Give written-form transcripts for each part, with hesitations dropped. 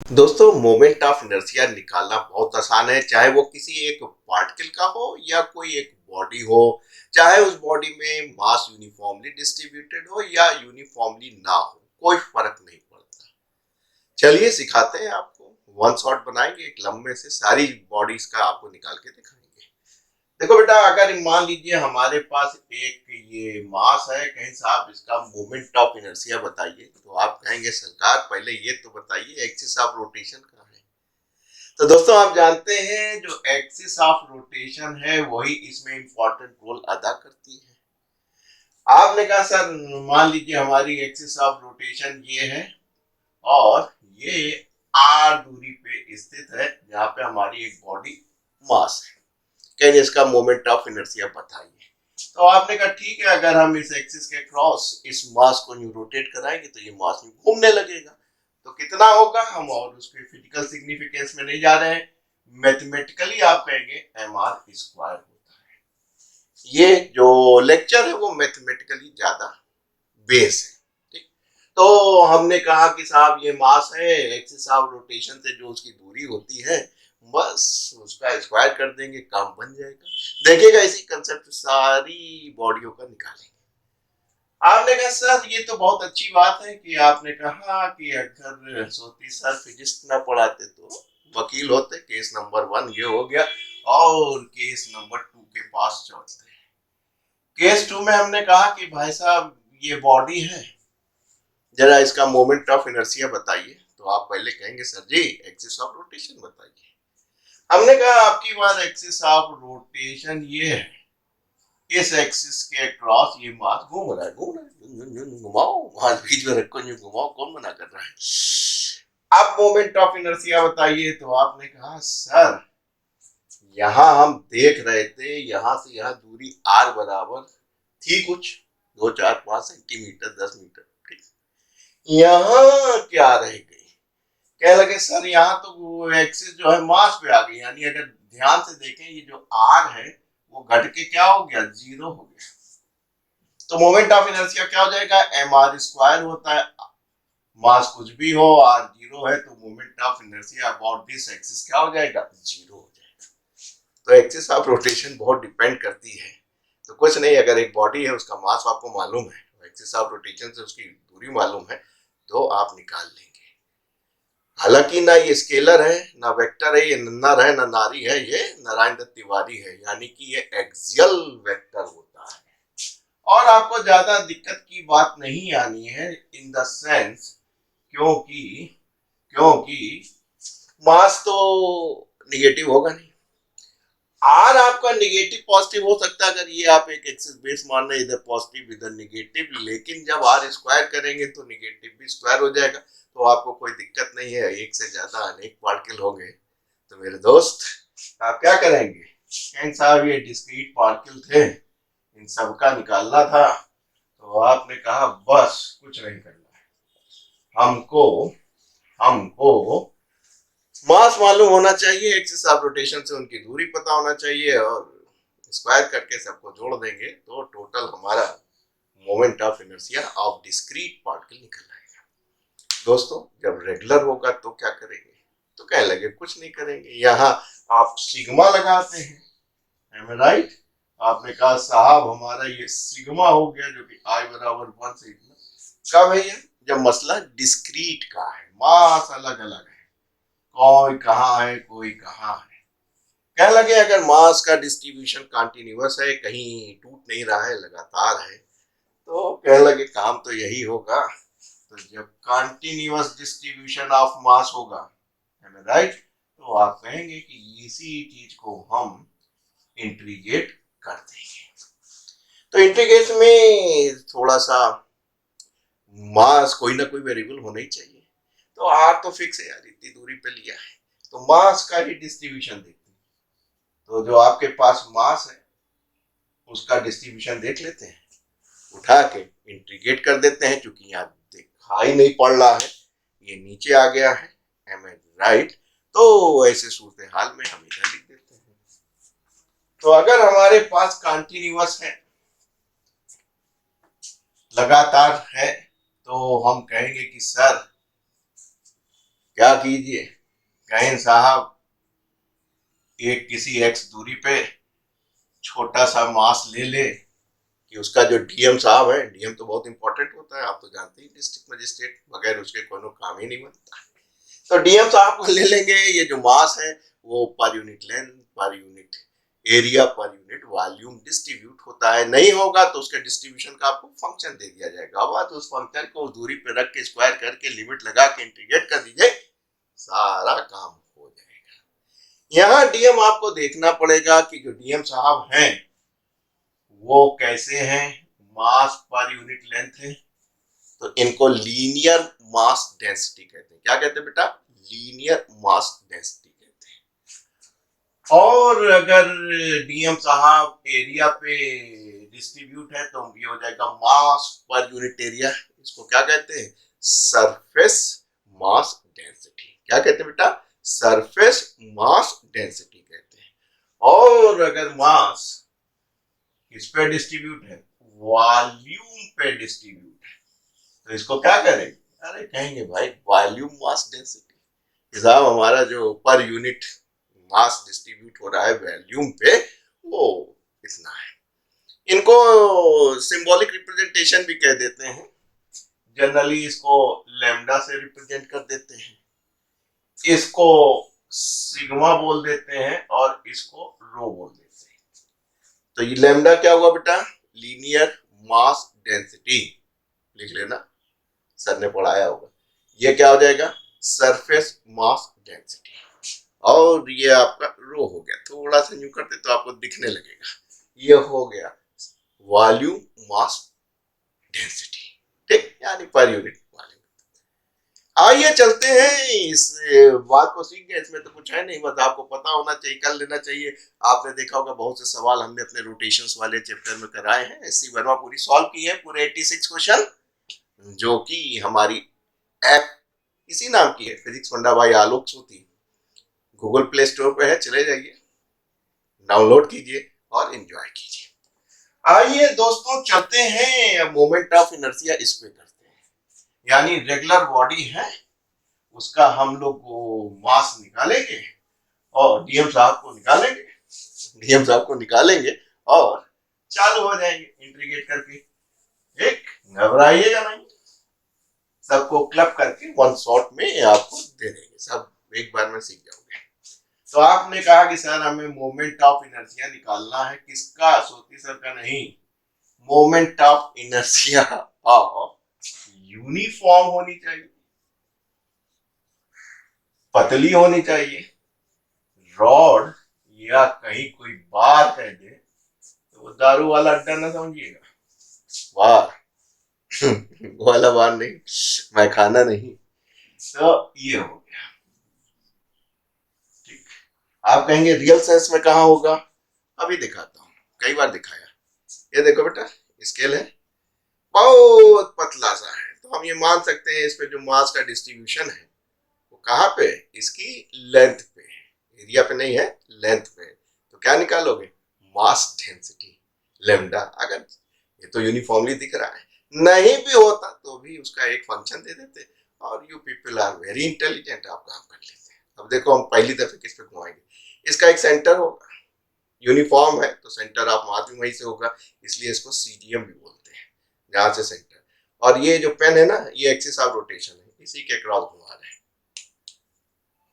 दोस्तों moment of inertia निकालना बहुत आसान है। चाहे वो किसी एक पार्टिकल का हो या कोई एक बॉडी हो, चाहे उस बॉडी में मास यूनिफॉर्मली डिस्ट्रीब्यूटेड हो या यूनिफॉर्मली ना हो, कोई फर्क नहीं पड़ता। चलिए सिखाते हैं आपको। वन शॉट बनाएंगे, एक लंबे से सारी बॉडीज का आपको निकाल के दिखाएंगे। देखो बेटा, अगर मान लीजिए हमारे पास एक ये मास है, कहीं साहब इसका मोमेंट ऑफ इनर्शिया बताइए, तो आप कहेंगे सरकार पहले ये तो बताइए एक्सिस ऑफ रोटेशन कहाँ है। तो दोस्तों आप जानते हैं जो एक्सिस ऑफ रोटेशन है वही इसमें इंपॉर्टेंट रोल अदा करती है। आपने कहा सर मान लीजिए हमारी एक्सिस ऑफ रोटेशन ये है और ये आर दूरी पे स्थित है जहां पे हमारी एक बॉडी मास है। कहेंगे इसका मोमेंट ऑफ इनर्शिया बताइए। तो आपने कहा ठीक है, अगर हम इस एक्सिस के क्रॉस इस मास को न्यू रोटेट कराएंगे तो ये मास में घूमने लगेगा। तो कितना होगा, हम और उसके फिजिकल सिग्निफिकेंस में नहीं जा रहे हैं, मैथमेटिकली आप कहेंगे एम आर स्क्वायर होता है। ये जो लेक्चर है वो मैथमेटिकली ज्यादा बेस है। ठीक, तो हमने कहा कि साहब ये मास है, एक्सिस ऑफ रोटेशन से जो उसकी दूरी होती है बस उसका स्क्वायर कर देंगे, काम बन जाएगा। देखिएगा इसी कंसेप्ट सारी बॉडियों का निकालेंगे। आपने कहा सर ये तो बहुत अच्छी बात है कि आपने कहा कि अगर सोती सर फिजिक्स ना पढ़ाते तो वकील होते। केस नंबर 1 ये हो गया और केस नंबर 2 के पास चलते हैं। केस 2 में हमने कहा कि भाई साहब ये बॉडी है, जरा इसका मोमेंट ऑफ इनर्शिया बताइए। तो आप पहले कहेंगे sir ji axis of rotation बताइए। हमने कहा आपकी बार एक्सिस ऑफ रोटेशन ये है, इस एक्सिस के क्रॉस ये मास घूम रहा है, घुमाओ मास बीच में रखो, घुमाओ, कौन मना कर रहा है। अब मोमेंट ऑफ इनर्शिया बताइए। तो आपने कहा सर यहां हम देख रहे थे यहां से यहां दूरी आर बराबर थी कुछ 2 4 5 सेंटीमीटर 10 मीटर। ठीक, यहाँ क्या रह गई, कह लगे सर यहाँ तो वो एक्सिस जो है मास पे आ गई, यानी अगर ध्यान से देखें ये जो आर है वो घट के क्या हो गया, जीरो हो गया। तो मोमेंट ऑफ इनर्शिया क्या हो जाएगा, एम आर स्क्वायर होता है। मास कुछ भी हो आर जीरो है तो moment of inertia about this axis क्या हो जाएगा, जीरो हो जाएगा। तो एक्सिस ऑफ रोटेशन बहुत डिपेंड करती है। तो कुछ नहीं, अगर एक बॉडी है उसका मास आपको मालूम है, एक्सिस ऑफ रोटेशन से उसकी दूरी मालूम है, तो आप निकाल लेंगे। हालांकि ना ये स्केलर है ना वेक्टर है, ये नन्नर है ना नारी है, ये नारायण दत्त तिवारी है, यानी कि ये एक्सियल वेक्टर होता है। और आपको ज्यादा दिक्कत की बात नहीं आनी है इन द सेंस, क्योंकि क्योंकि मास तो निगेटिव होगा नहीं। आर आपका निगेटिव पॉजिटिव हो सकता है अगर ये आप एक एक्सिस बेस मान रहे इधर पॉजिटिव इधर निगेटिव, लेकिन जब आर स्क्वायर करेंगे तो निगेटिव भी स्क्वायर हो जाएगा। तो आपको कोई दिक्कत नहीं है, एक से ज्यादा अनेक पार्टिकल होंगे। तो मेरे दोस्त आप क्या करेंगे, कहेंगे साहब ये डिस्क्रीट पार्टिकल थे, इन सबका निकालना था। तो आपने कहा बस कुछ नहीं करना है, हमको हमको मास मालूम होना चाहिए, एक्सिस ऑफ रोटेशन से उनकी दूरी पता होना चाहिए और स्क्वायर करके सबको जोड़ देंगे तो टोटल हमारा moment of inertia of discrete particle निकल आएगा। दोस्तों जब रेगुलर होगा तो क्या करेंगे, तो कहने लगे कुछ नहीं करेंगे, यहाँ आप सिग्मा लगाते हैं, एम राइट। आपने कहा साहब हमारा ये सिग्मा हो गया जो कि आई बराबर 1 से इतना। कब है ये, जब मसला डिस्क्रीट का है, मास अलग अलग है, कोई कहाँ है कोई कहाँ है। कह लगे अगर मास का डिस्ट्रीब्यूशन कंटिन्यूअस है, कहीं टूट नहीं रहा है, लगातार है, तो कह लगे काम तो यही होगा। तो जब कंटिन्यूअस डिस्ट्रीब्यूशन ऑफ मास होगा, राइट, तो आप कहेंगे कि इसी चीज को हम इंटीग्रेट कर देंगे। तो इंटीग्रेट में थोड़ा सा मास कोई ना कोई वेरिएबल होना ही चाहिए। तो आर तो फिक्स है यार, इतनी दूरी पे लिया है, तो मास का ही डिस्ट्रीब्यूशन देखते हैं। तो जो आपके पास मास है उसका डिस्ट्रीब्यूशन देख लेते हैं, उठा के इंटीग्रेट कर देते हैं, क्योंकि यहाँ दिखाई नहीं पड़ रहा है, ये नीचे आ गया है, एम ए राइट। तो ऐसे सूरत हाल में हम इधर लिख देते हैं। तो अगर हमारे पास कंटिन्यूअस है, लगातार है, तो हम कहेंगे कि सर क्या कीजिए, कहीं साहब एक किसी एक्स दूरी पे छोटा सा मास ले ले कि उसका जो डीएम साहब है, डीएम तो बहुत इंपॉर्टेंट होता है, आप तो जानते ही, डिस्ट्रिक्ट मजिस्ट्रेट, बगैर उसके कोनो काम ही नहीं बनता। तो डीएम साहब को ले लेंगे, ये जो मास है वो per unit length, per unit area, per unit volume distribute होता है। नहीं होगा तो उसके डिस्ट्रीब्यूशन का आपको फंक्शन दे दिया जाएगा, अब उस फंक्शन को उस दूरी पे रख के स्क्वायर करके लिमिट लगा के इंटीग्रेट कर दीजिए, सारा काम हो जाएगा। यहाँ डीएम आपको देखना पड़ेगा कि जो डीएम साहब हैं वो कैसे हैं, मास पर यूनिट लेंथ है, तो इनको लीनियर मास डेंसिटी कहते हैं। क्या कहते हैं बेटा? लीनियर मास डेंसिटी कहते हैं। और अगर डीएम साहब एरिया पे डिस्ट्रीब्यूट है तो ये हो जाएगा मास पर यूनिट एरिया, इसको क्या कहते हैं? Surface mass density. क्या कहते हैं बेटा? सरफेस मास डेंसिटी कहते हैं। और अगर मास किस पे डिस्ट्रीब्यूट है? वॉल्यूम पे डिस्ट्रीब्यूट है, तो इसको क्या करेंगे? अरे कहेंगे भाई वॉल्यूम मास डेंसिटी। साहब हमारा जो पर यूनिट मास डिस्ट्रीब्यूट हो रहा है वॉल्यूम पे, वो इतना है। इनको सिंबॉलिक रिप्रेजेंटेशन भी कह देते हैं, जनरली इसको लैम्डा से रिप्रेजेंट कर देते हैं, इसको सिग्मा बोल देते हैं और इसको रो बोल देते हैं। तो ये लैम्डा क्या हुआ बेटा? लीनियर मास डेंसिटी, लिख लेना, सर ने पढ़ाया होगा। ये क्या हो जाएगा? Surface mass density. और ये आपका रो हो गया, थोड़ा सा न्यू करते तो आपको दिखने लगेगा, ये हो गया वॉल्यूम मास डेंसिटी, ठीक, यानी पर यूनिट वॉल्यूम। आइए चलते हैं, इस बात को सीख गए, इसमें तो कुछ है नहीं, बस आपको पता होना चाहिए, कर लेना चाहिए। आपने देखा होगा बहुत से सवाल हमने अपने रोटेशंस वाले चैप्टर में कराए हैं, एससी वर्मा पूरी सॉल्व की है, पूरे 86 क्वेश्चन, जो कि हमारी ऐप इसी नाम की है, फिजिक्स फंडा बाय आलोक सूती। गूगल प्ले स्टोर पे है, चले जाइए, डाउनलोड कीजिए और एंजॉय कीजिए। आइए दोस्तों चलते हैं, मोमेंट ऑफ इनर्शिया इस पे करते हैं, यानी रेगुलर बॉडी है उसका हम लोग मास निकालेंगे और डीएम साहब को निकालेंगे, डीएम साहब को निकालेंगे और चालू हो जाएंगे इंटीग्रेट करके। एक घबराइएगा नहीं, सबको क्लब करके वन शॉट में आपको दे देंगे, सब एक बार में सीख जाओगे। तो आपने कहा कि सर हमें मोमेंट ऑफ इनर्शिया निकालना है, किसका? सोती सर का नहीं, moment of inertia of uniform होनी चाहिए, पतली होनी चाहिए, रॉड या कहीं कोई बार कह दे तो वो दारू वाला अड्डा ना समझिएगा, बार वाला बार नहीं, मैं खाना नहीं। तो ये हो गया, ठीक। आप कहेंगे रियल सेंस में कहाँ होगा? अभी दिखाता हूँ, कई बार दिखाया। ये देखो बेटा, स्केल है, बहुत पतला सा है, तो हम ये मान सकते हैं इस पे जो मास का डिस्ट्रीब्यूशन है वो कहाँ पे? इसकी लेंथ पे, एरिया पे नहीं है, लेंथ पे। तो क्या निकालोगे? Mass density lambda. अगर ये तो यूनिफॉर्मली दिख रहा है, नहीं भी होता तो भी उसका एक फंक्शन दे देते, और you people are very intelligent, आप काम कर लेते हैं। अब देखो हम पहली दफे किस पे घुमाएंगे, इसका एक सेंटर होगा, यूनिफॉर्म है तो सेंटर ऑफ मास भी वहीं से होगा, इसलिए इसको सीडीएम भी बोलते हैं, जहां से सेंटर। और ये जो पेन है ना, ये एक्सिस ऑफ रोटेशन है, इसी के क्रॉस घुमा रहे हैं।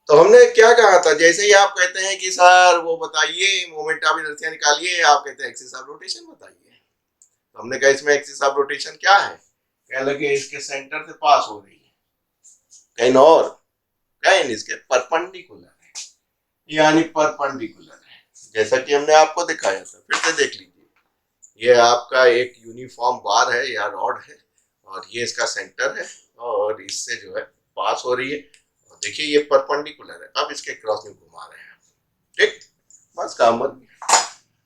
तो हमने क्या कहा था, जैसे ही आप कहते हैं कि सर वो बताइए मोमेंट ऑफ इनर्शिया निकालिए, आप कहते हैं एक्सिस ऑफ रोटेशन बताइए, तो हमने कहा इसमें एक्सिस ऑफ रोटेशन क्या है? कह लगे इसके सेंटर से पास हो रही है, कहीं और कहीं इसके परपेंडिकुलर है, यानी परपेंडिकुलर है, जैसा कि हमने आपको दिखाया था। फिर से देख लीजिए, ये आपका एक यूनिफॉर्म बार है या रॉड है, और ये इसका सेंटर है, और इससे जो है पास हो रही है, और देखिए ये परपेंडिकुलर है, अब इसके क्रॉस में घुमा रहे हैं, ठीक, बस काम बन गया।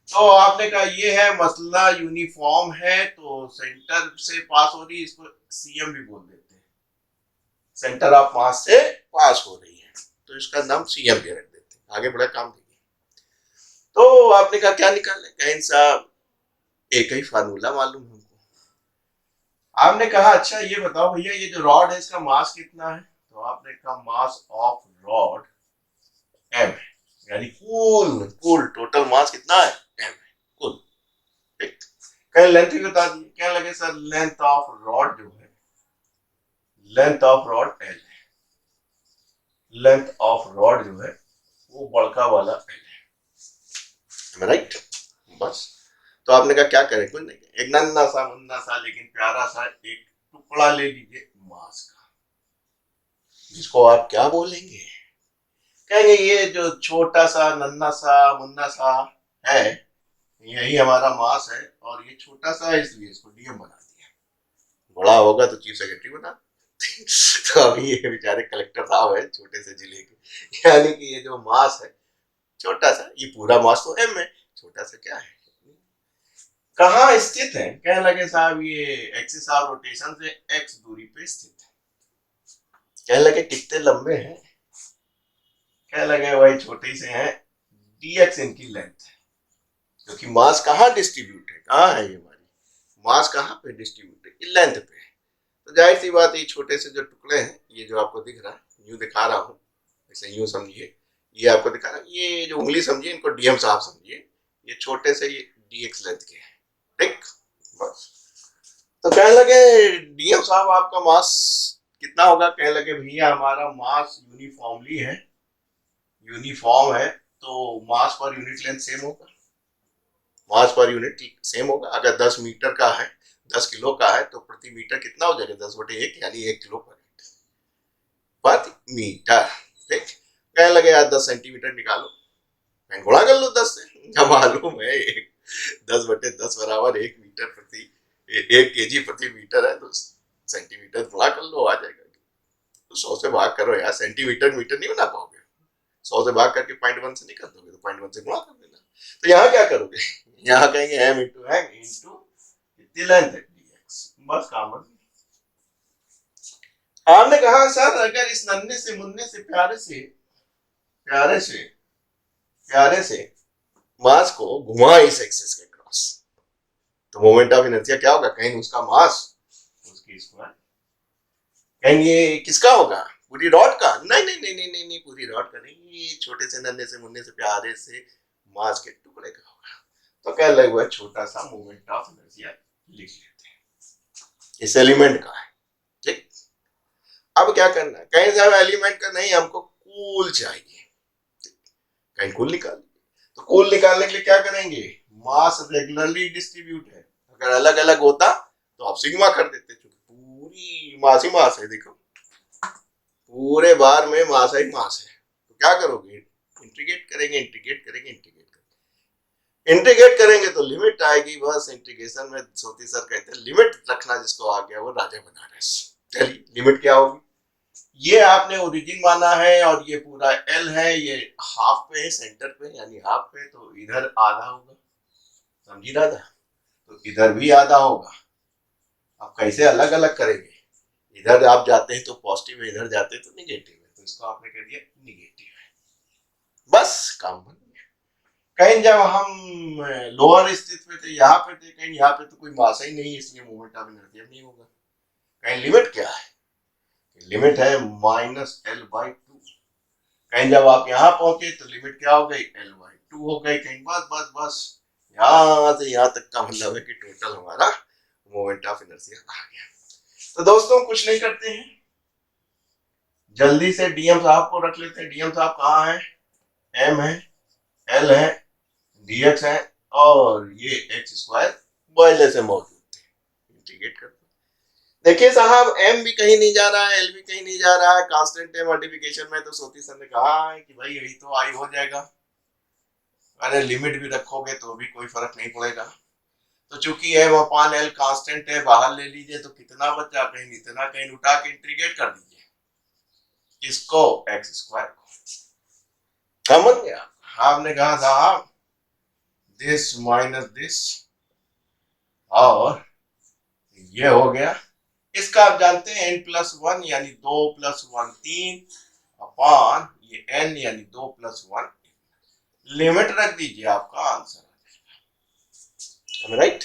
तो आपने कहा ये है मसला, यूनिफॉर्म है तो सेंटर से पास हो रही है, इसको सीएम भी बोल देते हैं, सेंटर ऑफ मास से पास हो रही है, तो इसका नाम सीएम भी रख देते हैं। आगे बढ़ा काम देखिए, तो आपने कहा क्या निकाले, कहीं साहब एक ही फार्मूला मालूम हमको। आपने कहा अच्छा ये बताओ भैया, ये जो रॉड है इसका मास कितना है? तो आपने कहा मास ऑफ रॉड m है, यानी कुल टोटल मास कितना है m है कुल। ठीक, कहीं लेंथ भी बता दी, क्या लगे सर लेंथ ऑफ रॉड जो है, लेंथ ऑफ रॉड l है, लेंथ ऑफ रॉड जो है वो बड़का वाला l है, राइट। बस, तो आपने कहा क्या करें, कुछ नहीं, एक नन्ना सा मुन्ना सा लेकिन प्यारा सा एक टुकड़ा ले लीजिए मास का, जिसको आप क्या बोलेंगे, कहेंगे ये जो छोटा सा नन्ना सा मुन्ना सा है यही हमारा मास है, और ये छोटा सा है इसलिए इसको डीएम बना दिया, बड़ा होगा तो चीफ सेक्रेटरी बना तो अभी ये बेचारे कलेक्टर साहब है छोटे से जिले के, यानी कि ये जो मास है छोटा सा, ये पूरा मास तो एम है, छोटा सा क्या है, कहाँ स्थित है, कहने लगे साहब ये एक्सिस ऑफ रोटेशन से एक्स दूरी पे स्थित है, कहने लगे कितने लंबे हैं, कहने लगे वही छोटे से हैं, dx इनकी लेंथ है, क्योंकि मास कहाँ डिस्ट्रीब्यूट है, कहाँ है ये हमारी मास कहाँ पे डिस्ट्रीब्यूट है, लेंथ पे, तो जाहिर सी बात है छोटे से जो टुकड़े हैं, ये जो आपको दिख रहा है यूं दिखा रहा हूँ, ऐसे यूं समझिए, ये आपको दिखा रहा है, ये जो उंगली समझिए इनको डीएम साहब समझिए, ये छोटे से ये dx लेंथ के हैं, ठीक। बस, तो कहने लगे डीएम साहब आपका मास कितना होगा, कहने लगे भैया हमारा मास यूनिफॉर्मली है, यूनिफॉर्म है, तो मास पर यूनिट लेंथ सेम होगा, मास पर यूनिट सेम होगा, अगर 10 मीटर का है 10 किलो का है तो प्रति मीटर कितना हो जाएगा 10/1 यानी 1 किलो पर मीटर, ठीक। कहने लगे यार 10 सेंटीमीटर निकालो, मैं गुणा कर लो 10 से, जब मालूम है 10/10 बराबर 1 मीटर प्रति 1 केजी प्रति मीटर है, तो सेंटीमीटर गुणा कर लो आ जाएगा, तो 100 से भाग करो यार, सेंटीमीटर मीटर नहीं बना पाओगे, 100 से भाग करके 0.1 से नहीं कर दोगे तो 0.1 से गुणा कर देना, तो यहाँ क्या करोगे, यहाँ कहेंगे m इंटू m इंटू कितनी लेंथ है dx, बस काम बन गया। आपने कहा सर अगर इस नन्हे से मुन्ने से प्यारे से मास को घुमा इस एक्सिस के क्रॉस, तो मोमेंट ऑफ इनर्शिया क्या होगा, कहीं उसका मास उसकी स्क्वायर, कहीं ये किसका होगा, पूरी रॉड का, नहीं नहीं नहीं नहीं नहीं, नहीं पूरी रॉड का नहीं, ये छोटे से नन्हे से मुन्ने से प्यारे से मास के टुकड़े का होगा, तो क्या लगे हुआ छोटा सा मोमेंट ऑफ इनर्शिया लिख लेते हैं, इस एलिमेंट का है, ठीक। अब क्या करना है, कहीं से एलिमेंट का नहीं, हमको कूल चाहिए, कहीं कूल निकाल, तो कूल निकालने के लिए क्या करेंगे, मास रेगुलरली डिस्ट्रीब्यूट है, अगर अलग अलग होता तो आप सिग्मा कर देते, क्योंकि पूरी मास ही मास है, देखो पूरे बार में मास ही मास है, तो क्या करोगे, इंटीग्रेट करेंगे, इंटीग्रेट करेंगे तो लिमिट आएगी, बस इंटीग्रेशन में सोती सर कहते हैं लिमिट रखना जिसको आ गया वो राजा बनारस, चलिए लिमिट क्या होगी, ये आपने ओरिजिन माना है और ये पूरा एल है, ये हाफ पे है सेंटर पे यानी हाफ पे, तो इधर आधा होगा, समझी राधा, तो इधर भी आधा होगा, अब कैसे अलग अलग करेंगे, इधर आप जाते हैं तो पॉजिटिव है, इधर जाते हैं तो निगेटिव है, तो इसको आपने कह दिया निगेटिव है, बस काम बन गया। कहीं जब हम लोअर स्थिति पे थे यहाँ पे थे, कहीं यहाँ पे तो कोई मास ही नहीं है, इसलिए मोमेंट ऑफ इनर्शिया नहीं होगा, कहीं लिमिट क्या है, लिमिट है -L/2, कहीं जब आप यहाँ पहुंचे तो लिमिट क्या हो गई L/2 हो गई, कहीं बस बस बस यहाँ से यहाँ तक का मतलब है कि टोटल हमारा मोमेंट ऑफ इनर्शिया आ गया। तो दोस्तों कुछ नहीं करते हैं, जल्दी से डीएम साहब को रख लेते हैं, डीएम साहब कहाँ है, m है, l है, dx है, और ये x² पहले से मौजूद थे, इंटीग्रेट करते, देखिए साहब m भी कहीं नहीं जा रहा है, l भी कहीं नहीं जा रहा है, कांस्टेंट है मल्टीप्लिकेशन में, तो सोती सर ने कहा है कि भाई यही तो आई हो जाएगा, अरे लिमिट भी रखोगे तो भी कोई फर्क नहीं पड़ेगा, तो चूंकि m/l कांस्टेंट है, बाहर ले लीजिए तो कितना बचा, कहीं इतना कहीं उठा के इंटीग्रेट कर दीजिए इसको x² को, समझ गया, आपने कहा साहब दिस माइनस दिस, और ये हो गया, इसका आप जानते हैं n+1 यानी 2 + 1 3 अपॉन ये n यानी 2 + 1, लिमिट रख दीजिए आपका आंसर आ जाएगा, राइट।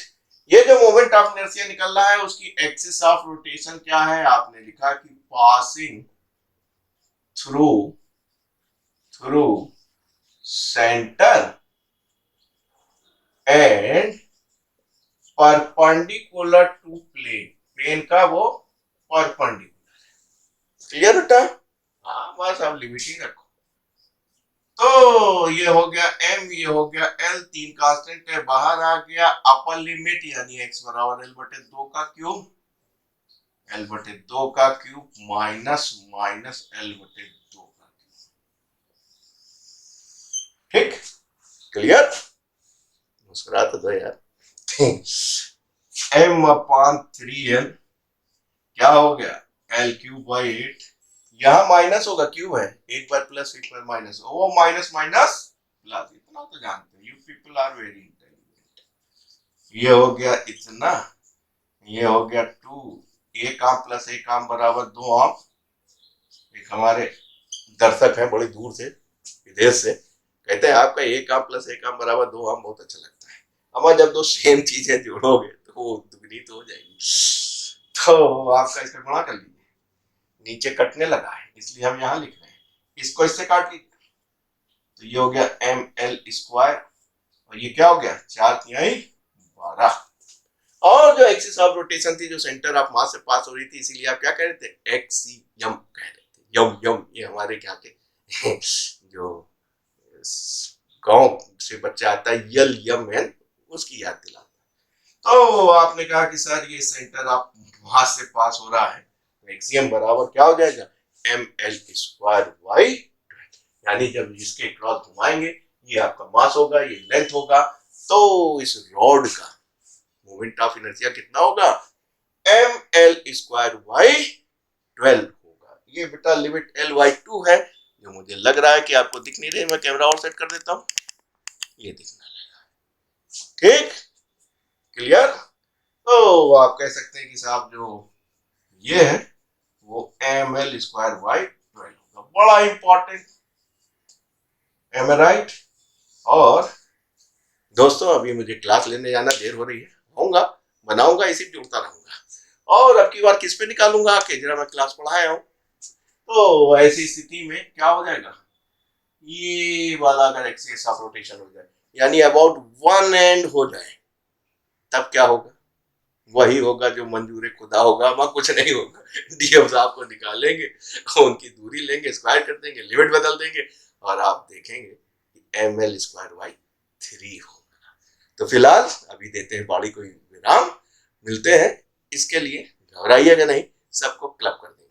ये जो मोमेंट ऑफ इनर्शिया निकल रहा है उसकी एक्सिस ऑफ रोटेशन क्या है, आपने लिखा कि passing through through centre and perpendicular to plane, plane का वो परपेंडिकुलर। क्लियर बेटा? हाँ बस अब लिमिट ही रखो। तो ये हो गया m, ये हो गया l, तीन कांस्टेंट है, बाहर आ गया अपर लिमिट यानी x बराबर l बटे 2 का क्यूब, l बटे 2 का क्यूब माइनस माइनस l बटे 2 का क्यूब। ठीक, क्लियर? मुस्कुराते दो यार। m अपान 3l क्या हो गया, l क्यूब बाई 8, यहां माइनस होगा, क्यूब है, एक बार प्लस एक बार माइनस, वो माइनस माइनस प्लस, इतना तो जानते हो, you people are very intelligent. ये हो गया इतना, ये हो गया 2, एक आम प्लस एक आम बराबर 2 आम। एक हमारे दर्शक हैं बड़ी दूर से, विदेश से, कहते हैं आपका एक आम प्लस एक आम बराबर 2 आम बहुत अच्छा लगता है। हमारा जब दो सेम चीजें जोड़ोगे तो वो दुगनी तो हो जाएगी। तो आपका इसका गुणा कर लीजिए, नीचे कटने लगा है इसलिए हम यहाँ लिख रहे हैं, इसको इससे काट लीजिए, तो ये हो गया एम एल स्क्वायर, और ये क्या हो गया 4×12। और जो एक्सिस ऑफ रोटेशन थी, जो सेंटर ऑफ मास से पास हो रही थी, इसीलिए आप क्या कह रहे थे, एक्सियम कह रहे थे, यम यम, ये हमारे क्या के जो गांव से बच्चा आता है यल यम एन, उसकी याद दिलाता है। तो आपने कहा कि सर ये सेंटर ऑफ मास से पास हो रहा है, एक्सियम बराबर क्या हो जाएगा, एम एल स्क्वायर वाई, यानी जब इसके क्रॉस घुमाएंगे, ये आपका मास होगा, ये लेंथ होगा, तो इस रॉड का मोमेंट ऑफ इनर्शिया कितना होगा, एम एल स्क्वायर वाई 12 होगा। ये बेटा लिमिट एल वाई 2 है, जो मुझे लग रहा है कि आपको दिख नहीं रही, मैं कैमरा और सेट कर देता हूं, ये दिखना लगा। ठीक, क्लियर? तो आप कह सकते हैं कि साहब जो ये है वो एम एल स्क्वायर वाई 12 होगा, बड़ा इंपॉर्टेंट, एम ए राइट? और दोस्तों अभी मुझे क्लास लेने जाना, देर हो रही है, होऊंगा बनाऊंगा इसी जोड़ता रहूंगा, और अब की बार किस पे निकालूंगा आके, जरा मैं क्लास पढ़ाया हूं। तो ऐसी स्थिति में क्या हो जाएगा, ये वाला अगर एक्सिस ऑफ रोटेशन हो जाए, यानी अबाउट वन एंड हो जाए, तब क्या होगा, वही होगा जो मंजूर खुदा होगा, वहां कुछ नहीं होगा। डीएम साहब को निकालेंगे, उनकी दूरी लेंगे, स्क्वायर कर देंगे, लिमिट बदल देंगे, और आप देखेंगे एम एल स्क्वायर वाई 3 होगा। तो फिलहाल अभी देते हैं बॉडी को विराम, मिलते हैं, इसके लिए घबराइएगा नहीं, सबको क्लब कर देंगे।